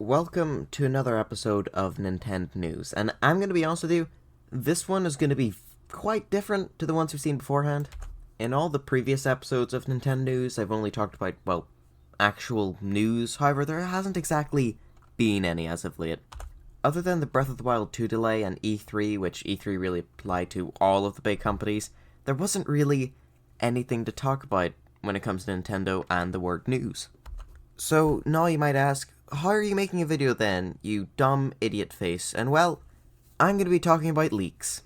Welcome to another episode of Nintendnews, and I'm going to be honest with you, this one is going to be quite different to the ones we've seen beforehand. In all the previous episodes of Nintendnews, I've only talked about, well, actual news, however, there hasn't exactly been any as of late. Other than the Breath of the Wild 2 delay and E3, which E3 really applied to all of the big companies, there wasn't really anything to talk about when it comes to Nintendo and the word news. So now you might ask, how are you making a video then, you dumb idiot face? And well, I'm going to be talking about leaks.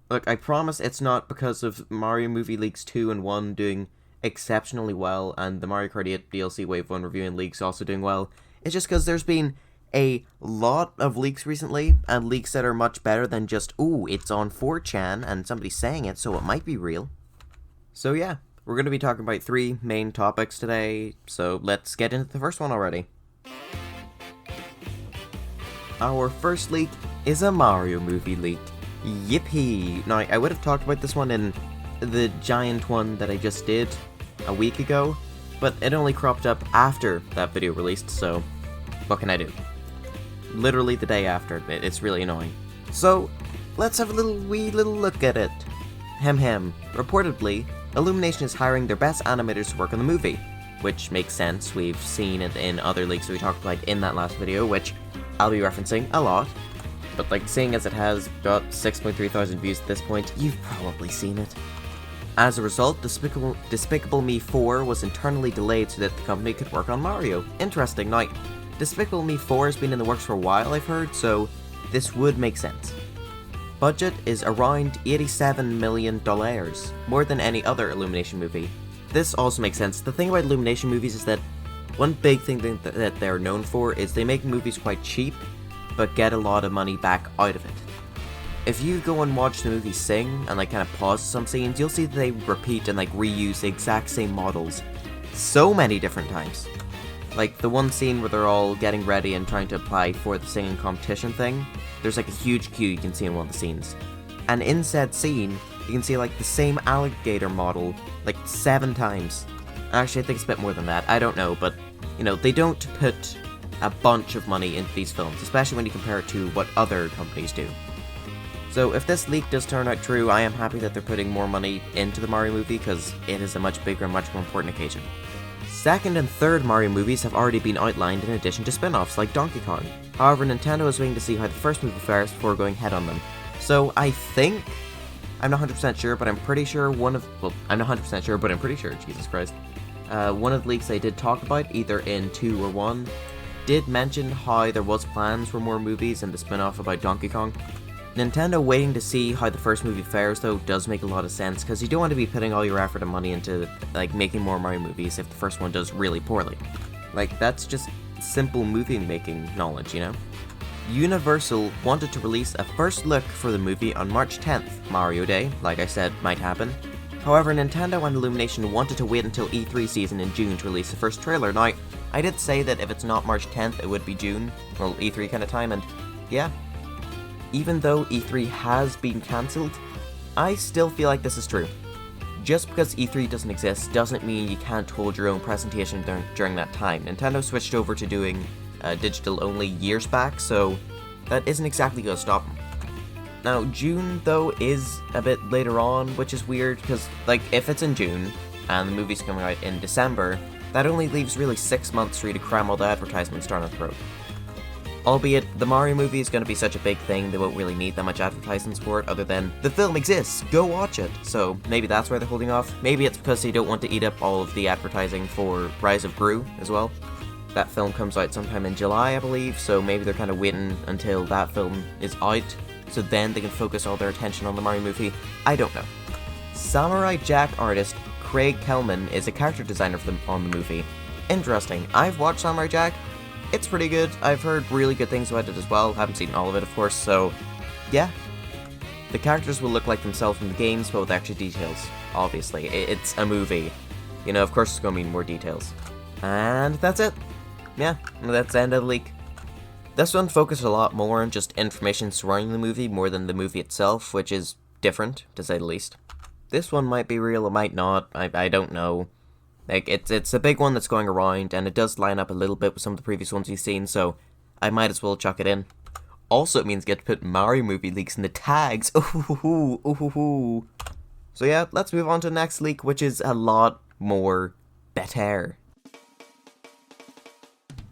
Look, I promise it's not because of Mario Movie Leaks 2 and 1 doing exceptionally well, and the Mario Kart 8 DLC Wave 1 review and leaks also doing well. It's just because there's been a lot of leaks recently, and leaks that are much better than just, ooh, it's on 4chan and somebody's saying it, so it might be real. So yeah, we're going to be talking about three main topics today, so let's get into the first one already. Our first leak is a Mario movie leak. Yippee! Now, I would have talked about this one in the giant one that I just did a week ago, but it only cropped up after that video released, so what can I do? Literally the day after, it's really annoying. So, let's have a wee little look at it. Hem. Reportedly, Illumination is hiring their best animators to work on the movie, which makes sense. We've seen it in other leaks that we talked about in that last video, which I'll be referencing a lot. But like, seeing as it has got 6.3 thousand views at this point, you've probably seen it. As a result, Despicable Me 4 was internally delayed so that the company could work on Mario. Interesting. Now, Despicable Me 4 has been in the works for a while, I've heard, so this would make sense. Budget is around $87 million, more than any other Illumination movie. This also makes sense. The thing about Illumination movies is that one big thing that they're known for is they make movies quite cheap, but get a lot of money back out of it. If you go and watch the movie Sing, and like kind of pause some scenes, you'll see that they repeat and like reuse the exact same models so many different times. Like the one scene where they're all getting ready and trying to apply for the singing competition thing, there's like a huge queue you can see in one of the scenes. And in said scene, you can see like the same alligator model like 7 times. Actually, I think it's a bit more than that, I don't know, but you know, they don't put a bunch of money into these films, especially when you compare it to what other companies do. So if this leak does turn out true, I am happy that they're putting more money into the Mario movie, because it is a much bigger and much more important occasion. Second and third Mario movies have already been outlined in addition to spin-offs like Donkey Kong. However, Nintendo is waiting to see how the first movie fares before going ahead on them. So I think, I'm not 100% sure, but I'm pretty sure I'm not 100% sure, but I'm pretty sure, Jesus Christ. One of the leaks I did talk about, either in 2 or 1, did mention how there was plans for more movies and the spin-off about Donkey Kong. Nintendo waiting to see how the first movie fares though does make a lot of sense, because you don't want to be putting all your effort and money into like making more Mario movies if the first one does really poorly. Like, that's just simple movie making knowledge, you know? Universal wanted to release a first look for the movie on March 10th, Mario Day, like I said, might happen. However, Nintendo and Illumination wanted to wait until E3 season in June to release the first trailer. Now, I did say that if it's not March 10th, it would be June, well, E3 kind of time, and yeah. Even though E3 has been cancelled, I still feel like this is true. Just because E3 doesn't exist doesn't mean you can't hold your own presentation during that time. Nintendo switched over to doing digital only years back, so that isn't exactly going to stop them. Now, June, though, is a bit later on, which is weird, because, like, if it's in June, and the movie's coming out in December, that only leaves really 6 months for you to cram all the advertisements down the throat. Albeit, the Mario movie is going to be such a big thing, they won't really need that much advertisements for it, other than, the film exists, go watch it! So, maybe that's why they're holding off. Maybe it's because they don't want to eat up all of the advertising for Rise of Gru, as well. That film comes out sometime in July, I believe, so maybe they're kind of waiting until that film is out, so then they can focus all their attention on the Mario movie. I don't know. Samurai Jack artist Craig Kelman is a character designer on the movie. Interesting. I've watched Samurai Jack. It's pretty good. I've heard really good things about it as well. Haven't seen all of it, of course, so yeah. The characters will look like themselves from the games, but with extra details. Obviously, it's a movie. You know, of course it's going to mean more details. And that's it. Yeah, that's the end of the leak. This one focused a lot more on just information surrounding the movie more than the movie itself, which is different, to say the least. This one might be real, it might not, I don't know. Like, it's a big one that's going around, and it does line up a little bit with some of the previous ones you've seen, so I might as well chuck it in. Also, it means get to put Mario movie leaks in the tags. Ooh, ooh, ooh, ooh. So yeah, let's move on to the next leak, which is a lot more better.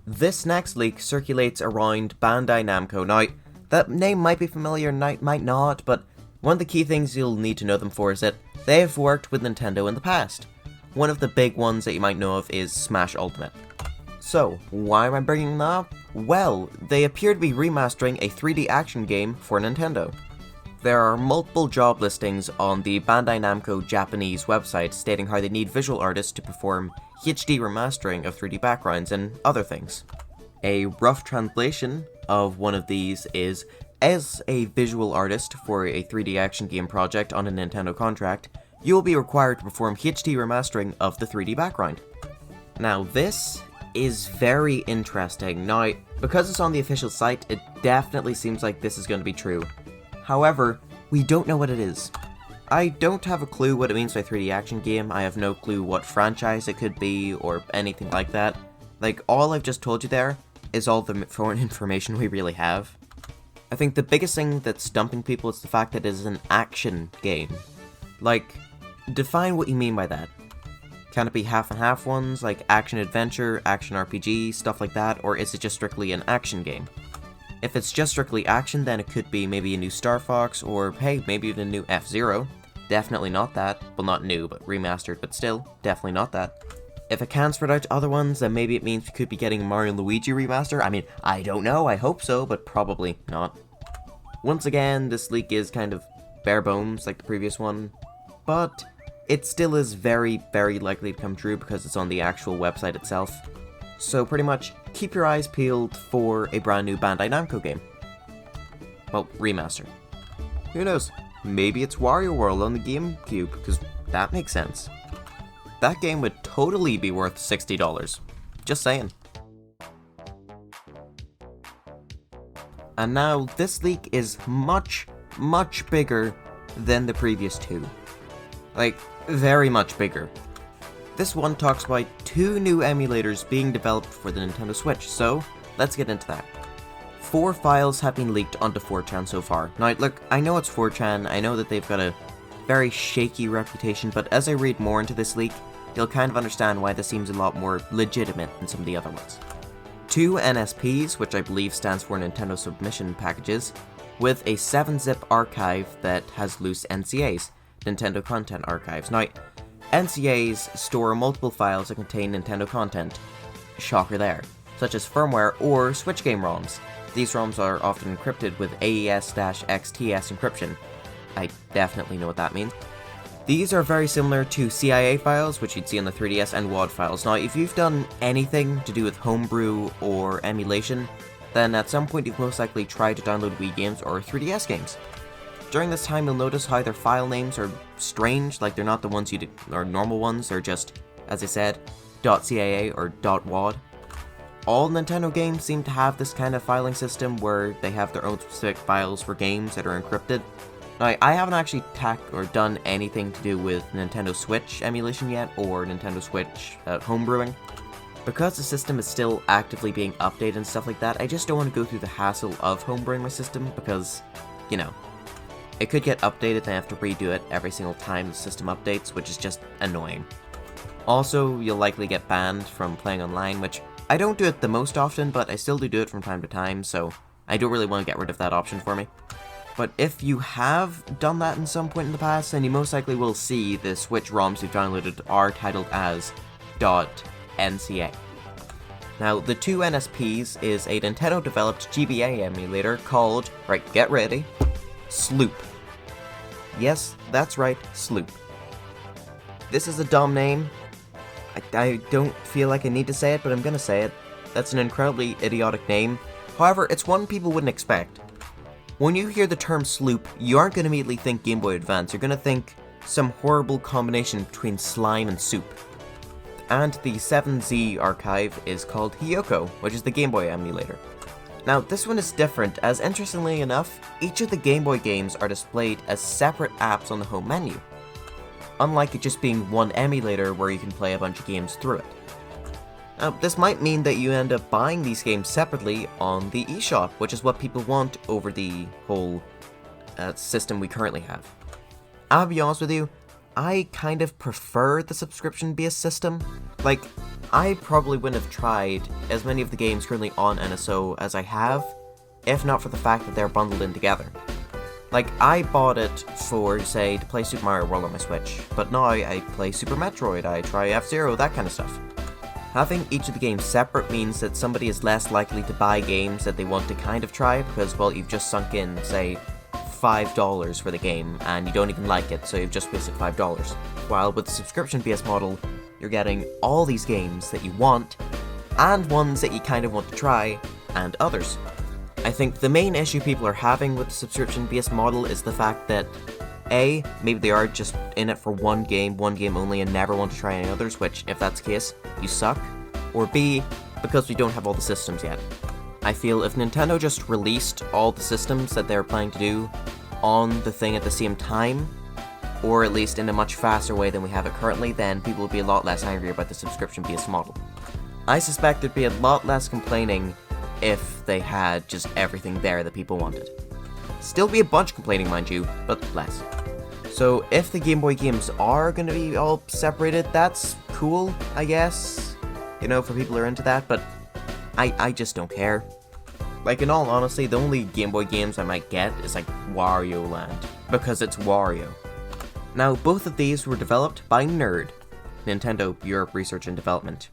This next leak circulates around Bandai Namco. Now, that name might be familiar, might not, but one of the key things you'll need to know them for is that they have worked with Nintendo in the past. One of the big ones that you might know of is Smash Ultimate. So, why am I bringing that up? Well, they appear to be remastering a 3D action game for Nintendo. There are multiple job listings on the Bandai Namco Japanese website stating how they need visual artists to perform HD remastering of 3D backgrounds and other things. A rough translation of one of these is, as a visual artist for a 3D action game project on a Nintendo contract, you will be required to perform HD remastering of the 3D background. Now this is very interesting. Now, because it's on the official site, it definitely seems like this is going to be true. However, we don't know what it is. I don't have a clue what it means by 3D action game. I have no clue what franchise it could be or anything like that. Like, all I've just told you there is all the foreign information we really have. I think the biggest thing that's stumping people is the fact that it is an action game. Like, define what you mean by that. Can it be half and half ones, like action-adventure, action-RPG, stuff like that, or is it just strictly an action game? If it's just strictly action, then it could be maybe a new Star Fox, or hey, maybe even a new F-Zero. Definitely not that. Well, not new, but remastered, but still, definitely not that. If it can spread out to other ones, then maybe it means we could be getting Mario and Luigi remaster. I mean, I don't know, I hope so, but probably not. Once again, this leak is kind of bare bones, like the previous one, but it still is very, very likely to come true because it's on the actual website itself. So pretty much, keep your eyes peeled for a brand new Bandai Namco game. Well, remaster. Who knows? Maybe it's Wario World on the GameCube, because that makes sense. That game would totally be worth $60. Just saying. And now, this leak is much, much bigger than the previous two. Like, very much bigger. This one talks about 2 new emulators being developed for the Nintendo Switch, so let's get into that. 4 files have been leaked onto 4chan so far. Now look, I know it's 4chan, I know that they've got a very shaky reputation, but as I read more into this leak, you'll kind of understand why this seems a lot more legitimate than some of the other ones. 2 NSPs, which I believe stands for Nintendo Submission Packages, with a 7-zip archive that has loose NCAs, Nintendo Content Archives. Now, NCAs store multiple files that contain Nintendo content, shocker there, such as firmware or Switch game ROMs. These ROMs are often encrypted with AES-XTS encryption. I definitely know what that means. These are very similar to CIA files, which you'd see on the 3DS, and WAD files. Now, if you've done anything to do with homebrew or emulation, then at some point you've most likely tried to download Wii games or 3DS games. During this time, you'll notice how their file names are strange, like they're not the ones or normal ones, they're just, as I said, .CAA or .WAD. All Nintendo games seem to have this kind of filing system where they have their own specific files for games that are encrypted. Now, I haven't actually done anything to do with Nintendo Switch emulation yet, or Nintendo Switch homebrewing. Because the system is still actively being updated and stuff like that, I just don't want to go through the hassle of homebrewing my system because, you know, it could get updated and I have to redo it every single time the system updates, which is just annoying. Also, you'll likely get banned from playing online, which I don't do it the most often, but I still do it from time to time, so I don't really want to get rid of that option for me. But if you have done that in some point in the past, then you most likely will see the Switch ROMs you've downloaded are titled as .NCA. Now, the 2 NSPs is a Nintendo-developed GBA emulator called, right, get ready, Sloop. Yes, that's right, Sloop. This is a dumb name. I don't feel like I need to say it, but I'm gonna say it. That's an incredibly idiotic name. However, it's one people wouldn't expect. When you hear the term Sloop, you aren't gonna immediately think Game Boy Advance. You're gonna think some horrible combination between slime and soup. And the 7Z archive is called Hiyoko, which is the Game Boy emulator. Now, this one is different, as interestingly enough, each of the Game Boy games are displayed as separate apps on the home menu. unlike it just being one emulator where you can play a bunch of games through it. Now, this might mean that you end up buying these games separately on the eShop, which is what people want over the whole system we currently have. I'll be honest with you, I kind of prefer the subscription-based system. Like, I probably wouldn't have tried as many of the games currently on NSO as I have, if not for the fact that they're bundled in together. Like, I bought it for, say, to play Super Mario World on my Switch, but now I play Super Metroid, I try F-Zero, that kind of stuff. Having each of the games separate means that somebody is less likely to buy games that they want to kind of try, because, well, you've just sunk in, say, $5 for the game, and you don't even like it, so you've just wasted $5. While with the subscription-based model, you're getting all these games that you want, and ones that you kind of want to try, and others. I think the main issue people are having with the subscription-based model is the fact that A, maybe they are just in it for one game only, and never want to try any others, which, if that's the case, you suck. Or B, because we don't have all the systems yet. I feel if Nintendo just released all the systems that they're planning to do on the thing at the same time, or at least in a much faster way than we have it currently, then people will be a lot less angry about the subscription-based model. I suspect there'd be a lot less complaining if they had just everything there that people wanted. Still be a bunch complaining, mind you, but less. So if the Game Boy games are going to be all separated, that's cool, I guess. You know, for people who are into that, but I just don't care. Like, in all honesty, the only Game Boy games I might get is like Wario Land, because it's Wario. Now, both of these were developed by NERD, Nintendo Europe Research and Development.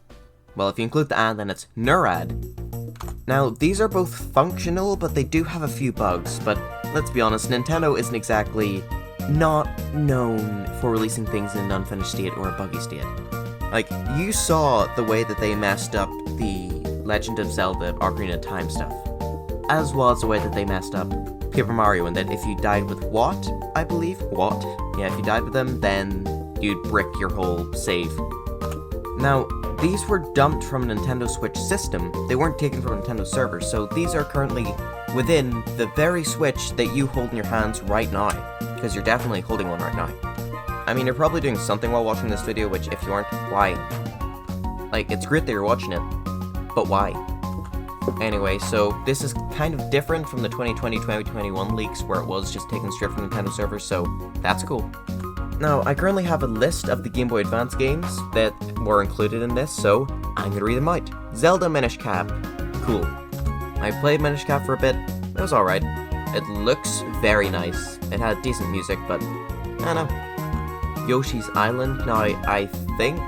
Well, if you include the and, then it's NERAD. Now, these are both functional, but they do have a few bugs, but let's be honest, Nintendo isn't exactly not known for releasing things in an unfinished state or a buggy state. Like, you saw the way that they messed up the Legend of Zelda Ocarina of Time stuff, as well as the way that they messed up Paper Mario, and that if you died with Watt, I believe? Watt? Yeah, if you died with them, then you'd brick your whole save. Now, these were dumped from a Nintendo Switch system, they weren't taken from Nintendo servers, so these are currently within the very Switch that you hold in your hands right now, because you're definitely holding one right now. I mean, you're probably doing something while watching this video, which if you aren't, why? Like, it's great that you're watching it, but why? Anyway, so this is kind of different from the 2020-2021 leaks where it was just taken straight from Nintendo servers, so that's cool. Now, I currently have a list of the Game Boy Advance games that were included in this, so I'm gonna read them out. Zelda Minish Cap. Cool. I played Minish Cap for a bit. It was alright. It looks very nice. It had decent music, but I don't know. Yoshi's Island. Now, I think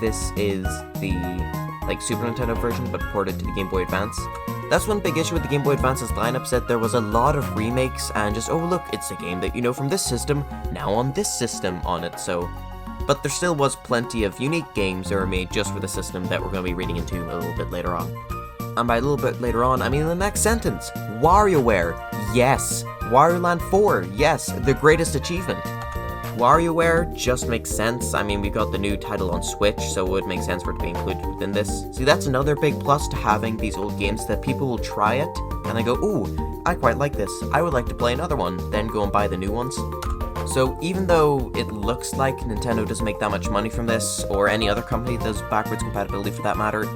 this is the Super Nintendo version, but ported to the Game Boy Advance. That's one big issue with the Game Boy Advance's lineups, that there was a lot of remakes and just, oh look, it's a game that you know from this system, now on this system on it, so... But there still was plenty of unique games that were made just for the system that we're going to be reading into a little bit later on. And by a little bit later on, I mean the next sentence. WarioWare, yes. Wario Land 4, yes, the greatest achievement. WarioWare just makes sense. I mean, we got the new title on Switch, so it would make sense for it to be included within this. See, that's another big plus to having these old games, that people will try it, and they go, ooh, I quite like this. I would like to play another one, then go and buy the new ones. So even though it looks like Nintendo doesn't make that much money from this, or any other company that does backwards compatibility for that matter,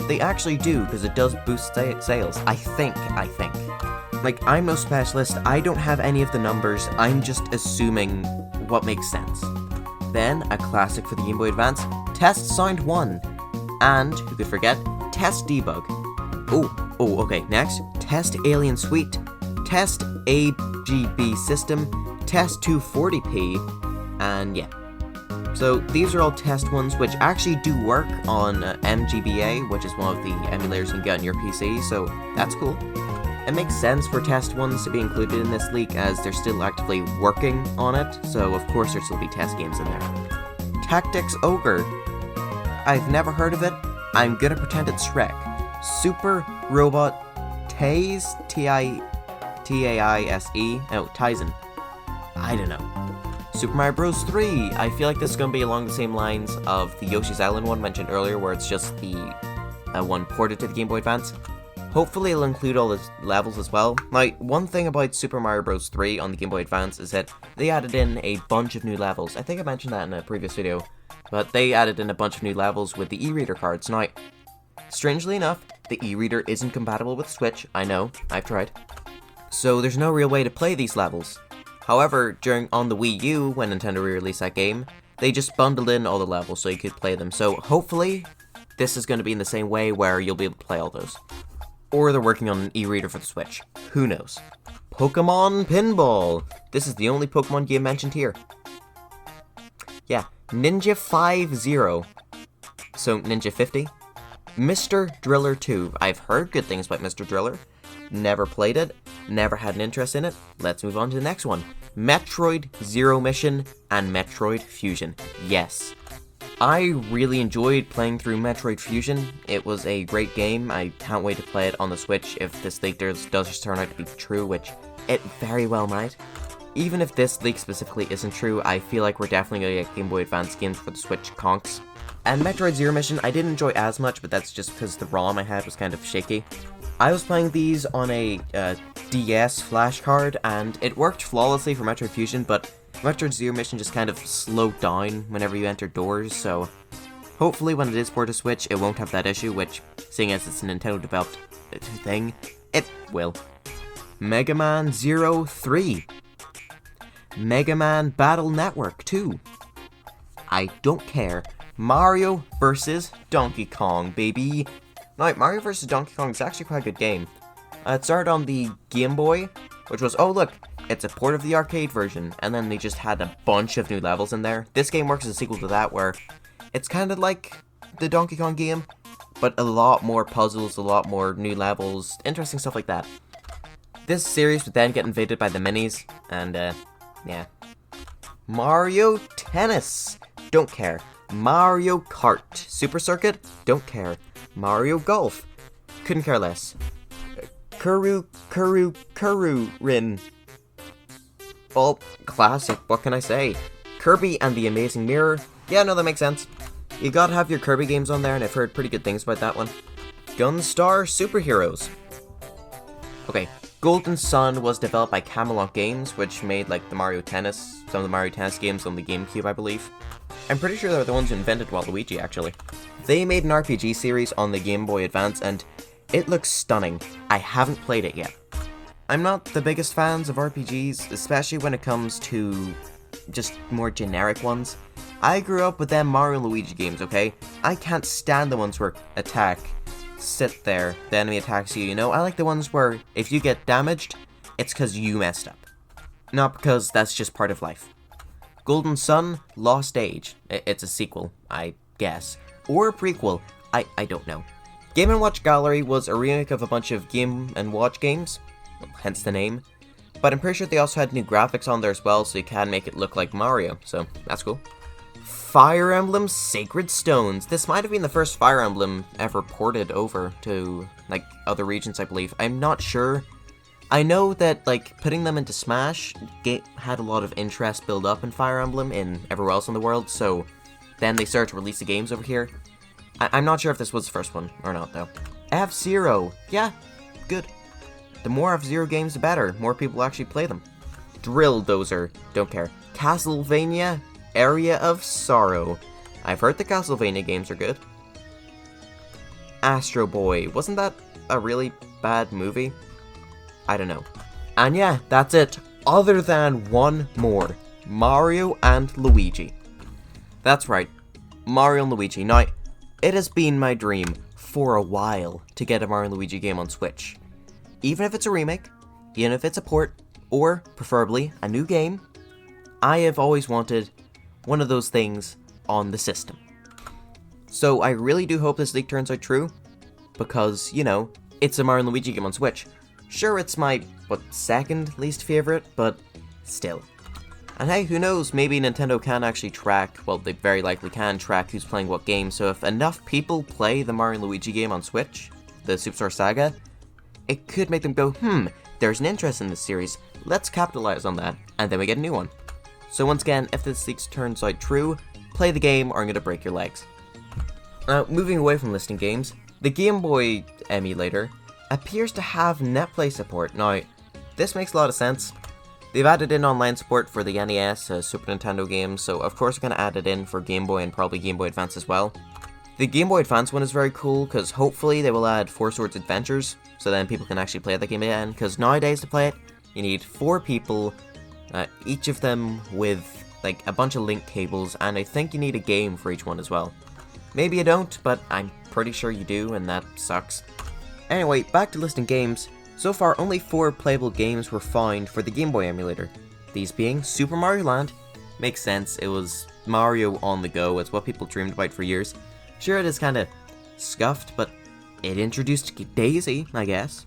they actually do, because it does boost sales. I think. Like, I'm no specialist, I don't have any of the numbers, I'm just assuming what makes sense. Then, a classic for the Game Boy Advance, Test Sound 1. And, who could forget, Test Debug. Oh, okay, next, Test Alien Suite, Test AGB System, Test 240p, and yeah. So, these are all test ones which actually do work on GBA, which is one of the emulators you can get on your PC, so that's cool. It makes sense for test ones to be included in this leak, as they're still actively working on it, so of course there'll still be test games in there. Tactics Ogre. I've never heard of it. I'm gonna pretend it's Shrek. Super Robot Taise, T-I-T-A-I-S-E, oh, Tizen. I don't know. Super Mario Bros. 3. I feel like this is gonna be along the same lines of the Yoshi's Island one mentioned earlier, where it's just the one ported to the Game Boy Advance. Hopefully it'll include all the levels as well. Now, one thing about Super Mario Bros. 3 on the Game Boy Advance is that they added in a bunch of new levels. I think I mentioned that in a previous video, but they added in a bunch of new levels with the e-reader cards. Now, strangely enough, the e-reader isn't compatible with Switch. I know, I've tried. So there's no real way to play these levels. However, on the Wii U, when Nintendo re-released that game, they just bundled in all the levels so you could play them. So hopefully, this is going to be in the same way where you'll be able to play all those. Or they're working on an e-reader for the Switch. Who knows? Pokemon Pinball! This is the only Pokemon game mentioned here. Yeah, Ninja 50. So, Ninja 50. Mr. Driller 2. I've heard good things about Mr. Driller. Never played it. Never had an interest in it. Let's move on to the next one. Metroid Zero Mission and Metroid Fusion. Yes. I really enjoyed playing through Metroid Fusion. It was a great game. I can't wait to play it on the Switch if this leak does just turn out to be true, which it very well might. Even if this leak specifically isn't true, I feel like we're definitely going to get Game Boy Advance games for the Switch conks. And Metroid Zero Mission, I didn't enjoy as much, but that's just because the ROM I had was kind of shaky. I was playing these on a DS flash card, and it worked flawlessly for Metroid Fusion, but Metroid Zero Mission just kind of slowed down whenever you enter doors, so hopefully when it is ported to Switch, it won't have that issue, which, seeing as it's a Nintendo-developed thing, it will. Mega Man 03. Mega Man Battle Network 2. I don't care. Mario vs. Donkey Kong, baby. Now, Mario vs. Donkey Kong is actually quite a good game. It started on the Game Boy, which was, oh look, it's a port of the arcade version, and then they just had a bunch of new levels in there. This game works as a sequel to that, where it's kind of like the Donkey Kong game, but a lot more puzzles, a lot more new levels, interesting stuff like that. This series would then get invaded by the minis, and, yeah. Mario Tennis! Don't care. Mario Kart. Super Circuit? Don't care. Mario Golf? Couldn't care less. Rin. Well, classic, what can I say? Kirby and the Amazing Mirror? Yeah, no, that makes sense. You gotta have your Kirby games on there, and I've heard pretty good things about that one. Gunstar Superheroes. Okay, Golden Sun was developed by Camelot Games, which made, like, the Mario Tennis, some of the Mario Tennis games on the GameCube, I believe. I'm pretty sure they're the ones who invented Waluigi, actually. They made an RPG series on the Game Boy Advance, and it looks stunning. I haven't played it yet. I'm not the biggest fans of RPGs, especially when it comes to just more generic ones. I grew up with them Mario and Luigi games, okay? I can't stand the ones where attack, sit there, the enemy attacks you, you know? I like the ones where if you get damaged, it's because you messed up. Not because that's just part of life. Golden Sun, Lost Age. It's a sequel, I guess. Or a prequel, I don't know. Game & Watch Gallery was a remake of a bunch of Game & Watch games, hence the name. But I'm pretty sure they also had new graphics on there as well, so you can make it look like Mario, so that's cool. Fire Emblem Sacred Stones. This might have been the first Fire Emblem ever ported over to, like, other regions, I believe. I'm not sure. I know that, like, putting them into Smash had a lot of interest build up in Fire Emblem in everywhere else in the world, so then they started to release the games over here. I'm not sure if this was the first one or not, though. F-Zero. Yeah, good. The more F-Zero games, the better. More people actually play them. Drill Dozer. Don't care. Castlevania Area of Sorrow. I've heard the Castlevania games are good. Astro Boy. Wasn't that a really bad movie? I don't know. And yeah, that's it. Other than one more. Mario and Luigi. That's right. Mario and Luigi. Now, it has been my dream for a while to get a Mario and Luigi game on Switch. Even if it's a remake, even if it's a port, or, preferably, a new game, I have always wanted one of those things on the system. So I really do hope this leak turns out true, because, you know, it's a Mario and Luigi game on Switch. Sure, it's my, second least favorite, but still. And hey, who knows, maybe Nintendo can actually track, well, they very likely can track who's playing what game, so if enough people play the Mario & Luigi game on Switch, the Superstar Saga, it could make them go, there's an interest in this series, let's capitalize on that, and then we get a new one. So once again, if this leak turns out true, play the game or I'm gonna break your legs. Now, moving away from listing games, the Game Boy emulator appears to have netplay support. Now, this makes a lot of sense. They've added in online support for the NES, Super Nintendo games, so of course they're going to add it in for Game Boy and probably Game Boy Advance as well. The Game Boy Advance one is very cool, because hopefully they will add Four Swords Adventures, so then people can actually play that game again, because nowadays to play it, you need 4 people, each of them with like a bunch of link cables, and I think you need a game for each one as well. Maybe you don't, but I'm pretty sure you do, and that sucks. Anyway, back to listing games. So far, only 4 playable games were found for the Game Boy emulator. These being Super Mario Land. Makes sense, it was Mario on the go, it's what people dreamed about for years. Sure, it is kinda scuffed, but it introduced Daisy, I guess.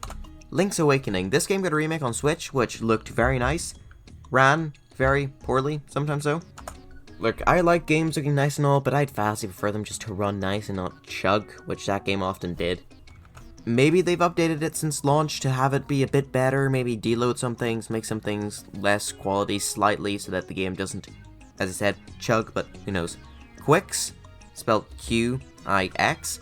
Link's Awakening. This game got a remake on Switch, which looked very nice. Ran very poorly, sometimes though. Look, I like games looking nice and all, but I'd vastly prefer them just to run nice and not chug, which that game often did. Maybe they've updated it since launch to have it be a bit better, maybe deload some things, make some things less quality slightly so that the game doesn't, as I said, chug, but who knows. Quix, spelled Q-I-X,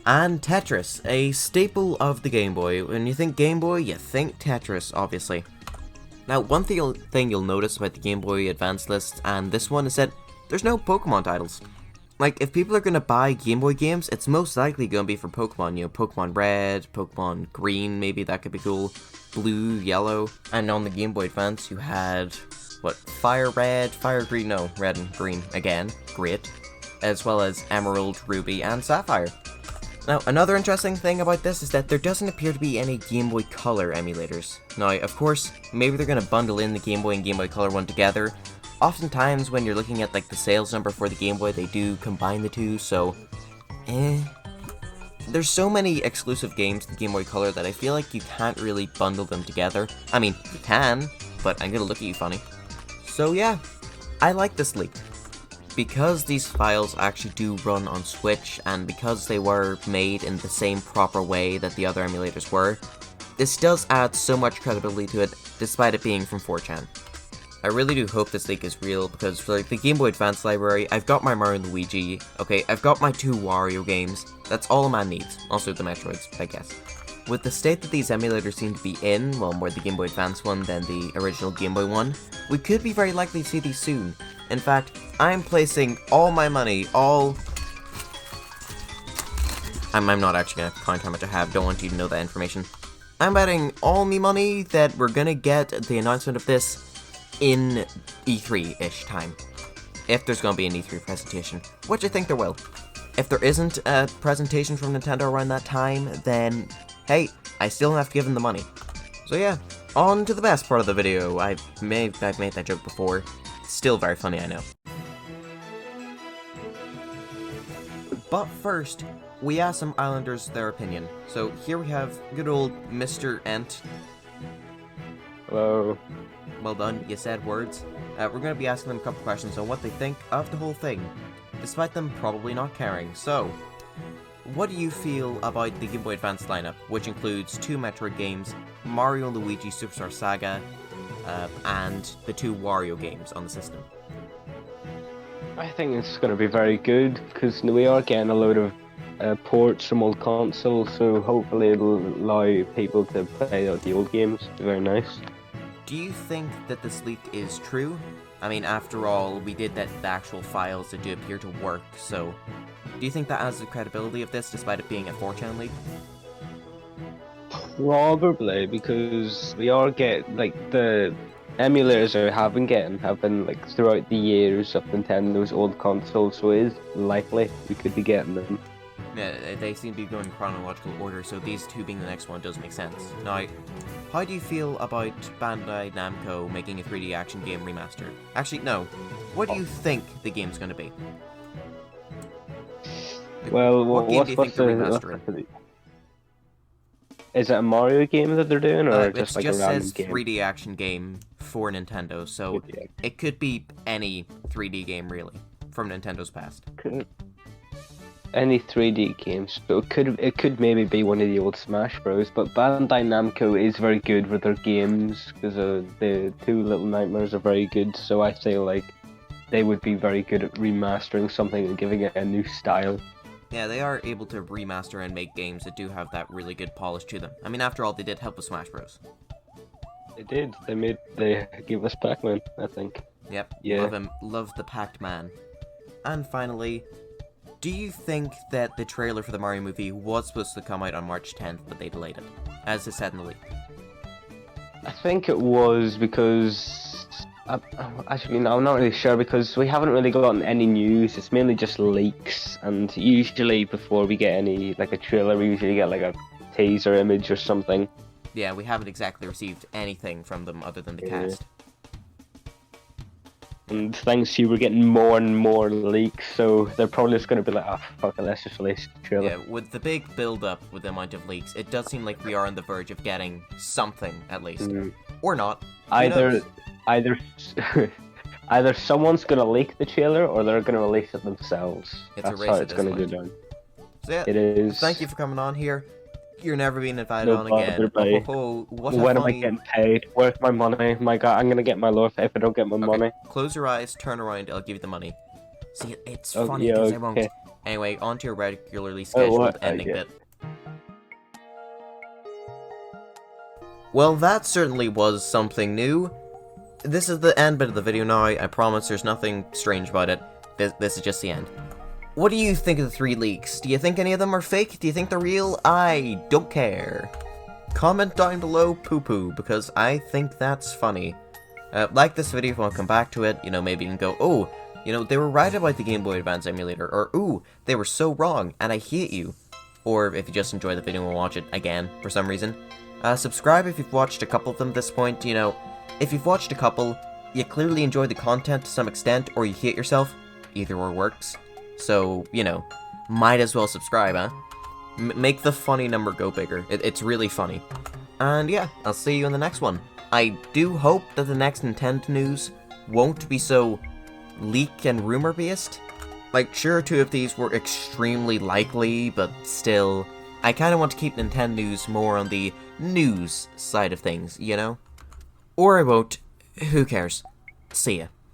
and Tetris, a staple of the Game Boy. When you think Game Boy, you think Tetris, obviously. Now, one thing you'll notice about the Game Boy Advance list, and this one, is that there's no Pokemon titles. Like, if people are going to buy Game Boy games, it's most likely going to be for Pokemon, you know, Pokemon Red, Pokemon Green, maybe that could be cool, Blue, Yellow, and on the Game Boy Advance you had, what, Fire Red, Fire Green, no, Red and Green, again, great, as well as Emerald, Ruby, and Sapphire. Now, another interesting thing about this is that there doesn't appear to be any Game Boy Color emulators. Now, of course, maybe they're going to bundle in the Game Boy and Game Boy Color one together. Oftentimes, when you're looking at like the sales number for the Game Boy, they do combine the two, so there's so many exclusive games to Game Boy Color that I feel like you can't really bundle them together. I mean, you can, but I'm gonna look at you funny. So yeah, I like this leak. Because these files actually do run on Switch, and because they were made in the same proper way that the other emulators were, this does add so much credibility to it, despite it being from 4chan. I really do hope this leak is real, because for like, the Game Boy Advance library, I've got my Mario and Luigi, okay, I've got my 2 Wario games, that's all a man needs, also the Metroids, I guess. With the state that these emulators seem to be in, well, more the Game Boy Advance one than the original Game Boy one, we could be very likely to see these soon. In fact, I'm placing all my money, I'm not actually gonna count how much I have, don't want you to know that information. I'm betting all me money that we're gonna get the announcement of this in E3-ish time. If there's gonna be an E3 presentation, which I think there will. If there isn't a presentation from Nintendo around that time, then, hey, I still have to give them the money. So yeah, on to the best part of the video. I've made that joke before. It's still very funny, I know. But first, we asked some Islanders their opinion. So here we have good old Mr. Ent. Hello. Well done, you said words. We're going to be asking them a couple questions on what they think of the whole thing, despite them probably not caring. So, what do you feel about the Game Boy Advance lineup, which includes 2 Metroid games, Mario and Luigi Superstar Saga, and the 2 Wario games on the system? I think it's going to be very good, because we are getting a load of ports from old consoles, so hopefully it'll allow people to play the old games. Very nice. Do you think that this leak is true? I mean, after all, we did the actual files that do appear to work, so do you think that adds the credibility of this, despite it being a 4chan leak? Probably, because we are getting, like, the emulators have been like throughout the years of Nintendo's old consoles, so it is likely we could be getting them. Yeah, they seem to be going in chronological order, so these 2 being the next one does make sense. Now, how do you feel about Bandai Namco making a 3D action game remaster? Actually, no. What do you think the game's going to be? Well, what game do you think they're remastering? Is it a Mario game that they're doing, or just like a random says game? 3D action game for Nintendo, so it could be any 3D game, really, from Nintendo's past. Any 3D games, so it could maybe be one of the old Smash Bros. But Bandai Namco is very good with their games, because the 2 Little Nightmares are very good. So I feel like they would be very good at remastering something and giving it a new style. Yeah, they are able to remaster and make games that do have that really good polish to them. I mean, after all, they did help with Smash Bros. They did. They gave us Pac-Man, I think. Yep. Yeah. Love him. Love the Pac-Man. And finally, do you think that the trailer for the Mario movie was supposed to come out on March 10th, but they delayed it, as is said in the leak? I think it was because... actually, no, I'm not really sure because we haven't really gotten any news. It's mainly just leaks, and usually before we get any, like a trailer, we usually get like a teaser image or something. Yeah, we haven't exactly received anything from them other than the cast. And thanks to you, we're getting more and more leaks, so they're probably just going to be like, oh, fuck it, let's just release the trailer. Yeah, with the big build-up with the amount of leaks, it does seem like we are on the verge of getting something, at least. Or not. Who Either someone's going to leak the trailer, or they're going to release it themselves. That's how it's going to go down. So yeah, it is. Thank you for coming on here. You're never being invited on again. What when am I getting paid? Where's my money? My God, I'm gonna get my loaf if I don't get my money. Close your eyes, turn around, I'll give you the money. See, it's funny because I won't. Anyway, on to your regularly scheduled ending bit. Well, that certainly was something new. This is the end bit of the video now. I promise there's nothing strange about it. This is just the end. What do you think of the 3 leaks? Do you think any of them are fake? Do you think they're real? I don't care. Comment down below poo-poo, because I think that's funny. Like this video if you want to come back to it, you know, maybe you can go, oh, you know, they were right about the Game Boy Advance emulator, or, ooh, they were so wrong, and I hate you. Or if you just enjoy the video and watch it again, for some reason. Subscribe if you've watched a couple of them at this point, you know. If you've watched a couple, you clearly enjoy the content to some extent, or you hate yourself. Either or works. So, you know, might as well subscribe, huh? Make the funny number go bigger. It's really funny. And yeah, I'll see you in the next one. I do hope that the next Nintendnews won't be so leak and rumor based. Like, sure, 2 of these were extremely likely, but still, I kind of want to keep Nintendnews more on the news side of things, you know? Or I won't. Who cares? See ya.